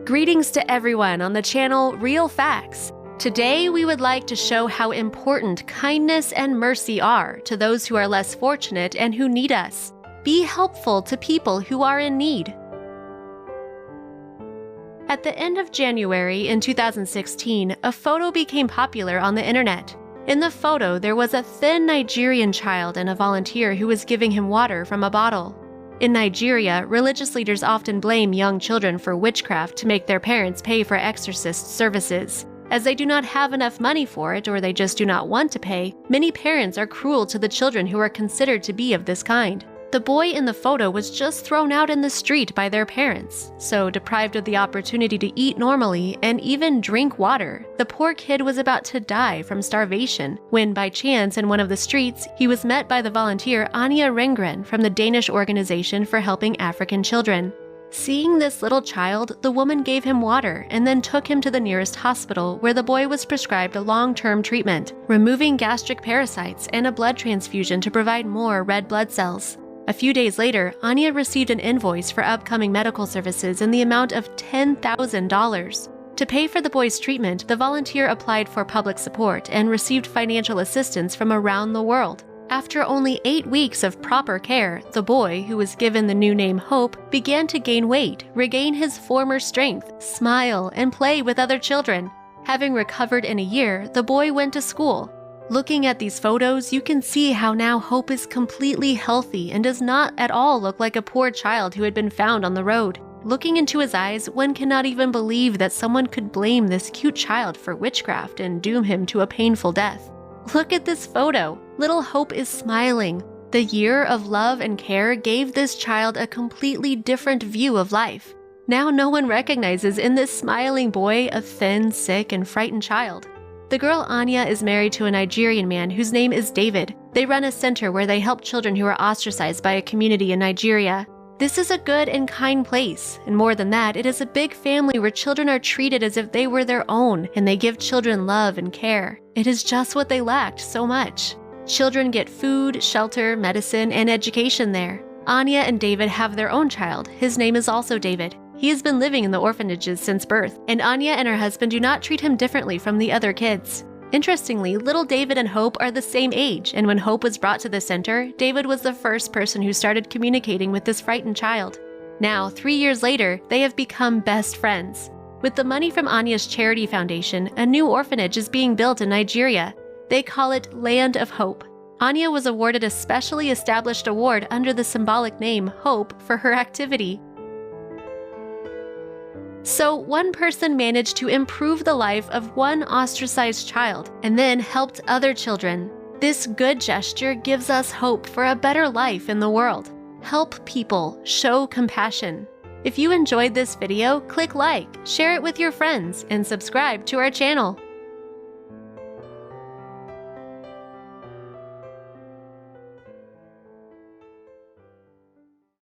Greetings to everyone on the channel Real Facts. Today we would like to show how important kindness and mercy are to those who are less fortunate and who need us. Be helpful to people who are in need. At the end of January in 2016, a photo became popular on the internet. In the photo, there was a thin Nigerian child and a volunteer who was giving him water from a bottle. In Nigeria, religious leaders often blame young children for witchcraft to make their parents pay for exorcist services. As they do not have enough money for it or they just do not want to pay, many parents are cruel to the children who are considered to be of this kind. The boy in the photo was just thrown out in the street by their parents, so deprived of the opportunity to eat normally and even drink water, the poor kid was about to die from starvation when, by chance in one of the streets, he was met by the volunteer Anja Rengren from the Danish Organization for Helping African Children. Seeing this little child, the woman gave him water and then took him to the nearest hospital where the boy was prescribed a long-term treatment, removing gastric parasites and a blood transfusion to provide more red blood cells. A few days later, Anja received an invoice for upcoming medical services in the amount of $10,000. To pay for the boy's treatment, the volunteer applied for public support and received financial assistance from around the world. After only 8 weeks of proper care, the boy, who was given the new name Hope, began to gain weight, regain his former strength, smile, and play with other children. Having recovered in a year, the boy went to school. Looking at these photos, you can see how now Hope is completely healthy and does not at all look like a poor child who had been found on the road. Looking into his eyes, one cannot even believe that someone could blame this cute child for witchcraft and doom him to a painful death. Look at this photo. Little Hope is smiling. The year of love and care gave this child a completely different view of life. Now no one recognizes in this smiling boy a thin, sick, and frightened child. The girl Anja is married to a Nigerian man whose name is David. They run a center where they help children who are ostracized by a community in Nigeria. This is a good and kind place, and more than that, it is a big family where children are treated as if they were their own, and they give children love and care. It is just what they lacked so much. Children get food, shelter, medicine, and education there. Anja and David have their own child. His name is also David. He has been living in the orphanages since birth, and Anja and her husband do not treat him differently from the other kids. Interestingly, little David and Hope are the same age, and when Hope was brought to the center, David was the first person who started communicating with this frightened child. Now, 3 years later, they have become best friends. With the money from Anja's charity foundation, a new orphanage is being built in Nigeria. They call it Land of Hope. Anja was awarded a specially established award under the symbolic name Hope for her activity. So one person managed to improve the life of one ostracized child and then helped other children. This good gesture gives us hope for a better life in the world. Help people, show compassion. If you enjoyed this video, click like, share it with your friends, and subscribe to our channel.